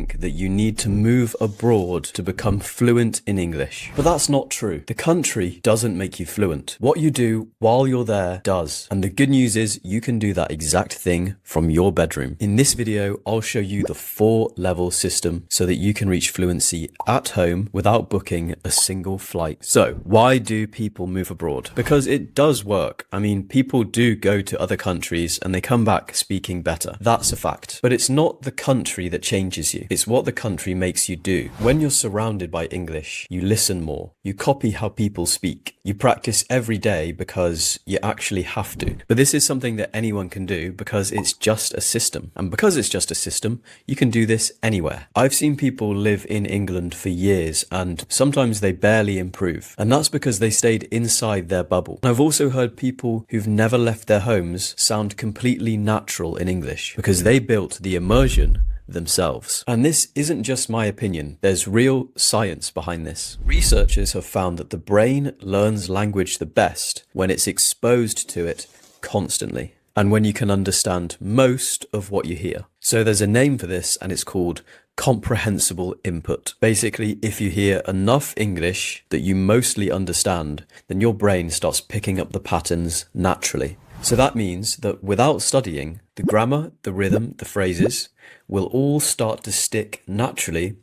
that you need to move abroad to become fluent in English. But that's not true. The country doesn't make you fluent. What you do while you're there does. And the good news is you can do that exact thing from your bedroom. In this video, I'll show you the 4-level system so that you can reach fluency at home without booking a single flight. So why do people move abroad? Because it does work. I mean, people do go to other countries and they come back speaking better. That's a fact. But it's not the country that changes you. It's what the country makes you do. When you're surrounded by English, you listen more. You copy how people speak. You practice every day because you actually have to. But this is something that anyone can do because it's just a system. And because it's just a system, you can do this anywhere. I've seen people live in England for years and sometimes they barely improve. And that's because they stayed inside their bubble. And I've also heard people who've never left their homes sound completely natural in English because they built the immersion themselves. And this isn't just my opinion. There's real science behind this. Researchers have found that the brain learns language the best when it's exposed to it constantly and when you can understand most of what you hear. So there's a name for this and it's called comprehensible input. Basically, if you hear enough English that you mostly understand, then your brain starts picking up the patterns naturally. So that means that without studying, the grammar, the rhythm, the phrases will all start to stick naturally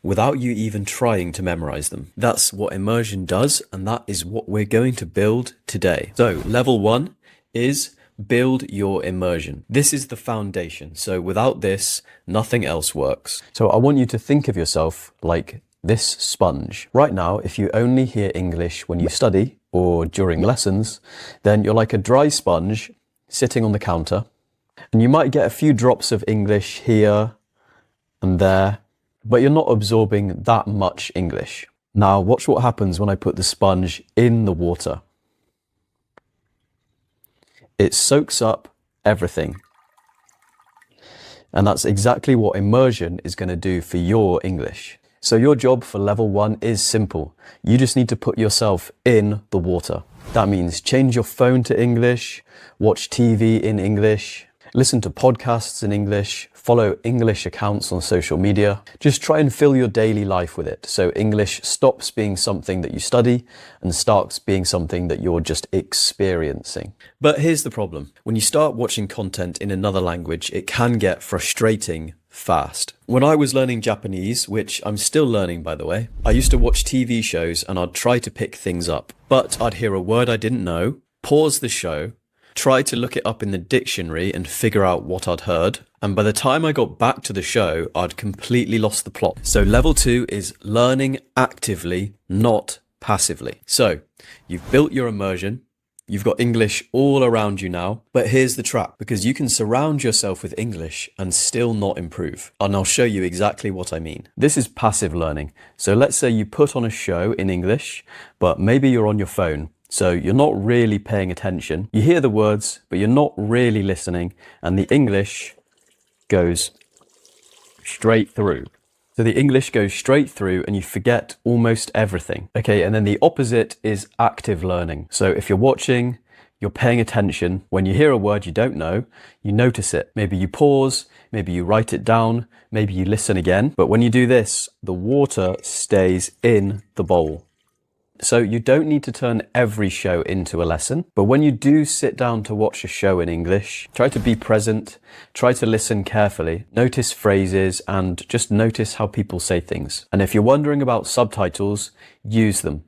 without you even trying to memorize them. That's what immersion does, and that is what we're going to build today. So level 1 is build your immersion. This is the foundation. So without this, nothing else works. So I want you to think of yourself like this sponge. Right now, if you only hear English when you study or during lessons, then you're like a dry sponge sitting on the counter. And you might get a few drops of English here and there, but you're not absorbing that much English. Now, watch what happens when I put the sponge in the water. It soaks up everything. And that's exactly what immersion is going to do for your English. So your job for level 1 is simple. You just need to put yourself in the water. That means change your phone to English, watch TV in English, listen to podcasts in English, follow English accounts on social media. Just try and fill your daily life with it. So English stops being something that you study and starts being something that you're just experiencing. But here's the problem. When you start watching content in another language, it can get frustrating fast. When I was learning Japanese, which I'm still learning by the way, I used to watch TV shows and I'd try to pick things up. But I'd hear a word I didn't know, pause the show, try to look it up in the dictionary and figure out what I'd heard. And by the time I got back to the show, I'd completely lost the plot. So level 2 is learning actively, not passively. So you've built your immersion. You've got English all around you now, but here's the trap, because you can surround yourself with English and still not improve. And I'll show you exactly what I mean. This is passive learning. So let's say you put on a show in English, but maybe you're on your phone. So you're not really paying attention. You hear the words, but you're not really listening. And the English goes straight through. So the English goes straight through and you forget almost everything. Okay, and then the opposite is active learning. So if you're watching, you're paying attention. When you hear a word you don't know, you notice it. Maybe you pause, maybe you write it down, maybe you listen again. But when you do this, the water stays in the bowl. So you don't need to turn every show into a lesson, but when you do sit down to watch a show in English, try to be present, try to listen carefully, notice phrases, and just notice how people say things. And if you're wondering about subtitles, use them.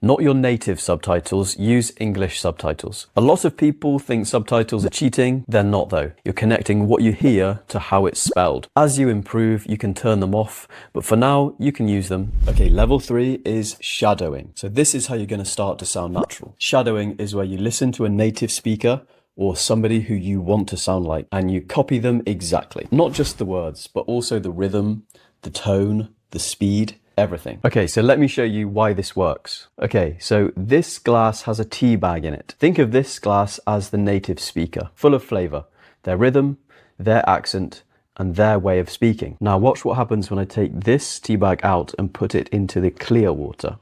Not your native subtitles, use English subtitles. A lot of people think subtitles are cheating. They're not though. You're connecting what you hear to how it's spelled. As you improve, you can turn them off, but for now, you can use them. Okay, level 3 is shadowing. So this is how you're going to start to sound natural. Shadowing is where you listen to a native speaker or somebody who you want to sound like, and you copy them exactly. Not just the words, but also the rhythm, the tone, the speed, everything. Okay, so let me show you why this works. Okay, so this glass has a tea bag in it. Think of this glass as the native speaker, full of flavor, their rhythm, their accent, and their way of speaking. Now watch what happens when I take this tea bag out and put it into the clear water.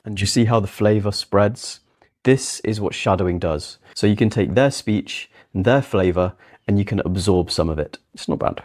And you see how the flavor spreads? This is what shadowing does. So you can take their speech and their flavor and you can absorb some of it. It's not bad.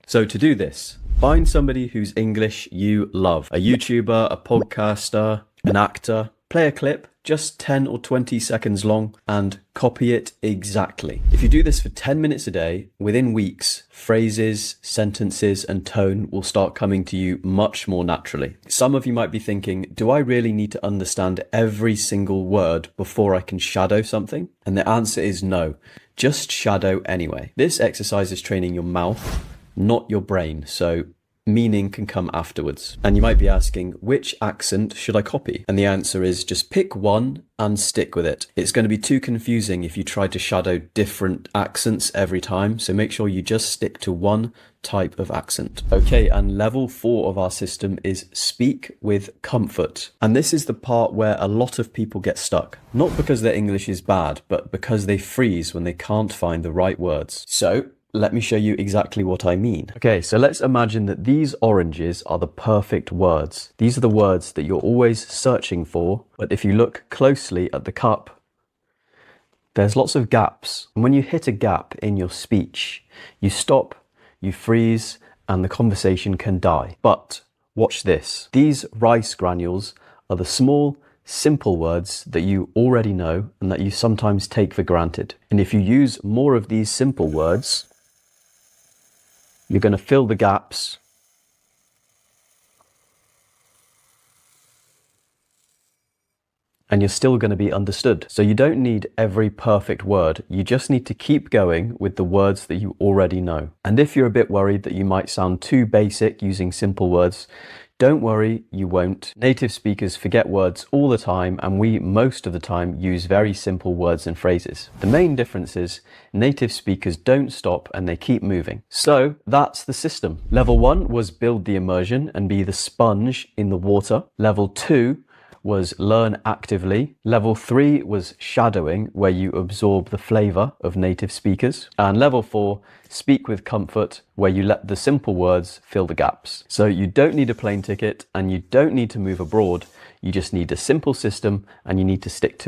So to do this, find somebody whose English you love. A YouTuber, a podcaster, an actor. Play a clip, just 10 or 20 seconds long, and copy it exactly. If you do this for 10 minutes a day, within weeks, phrases, sentences, and tone will start coming to you much more naturally. Some of you might be thinking, do I really need to understand every single word before I can shadow something? And the answer is no. Just shadow anyway. This exercise is training your mouth, not your brain, so meaning can come afterwards. And you might be asking, which accent should I copy? And the answer is just pick one and stick with it. It's going to be too confusing if you try to shadow different accents every time, so make sure you just stick to one type of accent. Okay, and level 4 of our system is speak with comfort. And this is the part where a lot of people get stuck. Not because their English is bad, but because they freeze when they can't find the right words. So let me show you exactly what I mean. Okay, so let's imagine that these oranges are the perfect words. These are the words that you're always searching for, but if you look closely at the cup, there's lots of gaps. And when you hit a gap in your speech, you stop, you freeze, and the conversation can die. But watch this. These rice granules are the small, simple words that you already know and that you sometimes take for granted. And if you use more of these simple words, you're going to fill the gaps and you're still going to be understood. So you don't need every perfect word. You just need to keep going with the words that you already know. And if you're a bit worried that you might sound too basic using simple words, don't worry, you won't. Native speakers forget words all the time, and we most of the time use very simple words and phrases. The main difference is native speakers don't stop and they keep moving. So that's the system. Level 1 was build the immersion and be the sponge in the water. Level 2 was learn actively. Level 3 was shadowing, where you absorb the flavor of native speakers. And level 4, speak with comfort, where you let the simple words fill the gaps. So you don't need a plane ticket and you don't need to move abroad. You just need a simple system and you need to stick to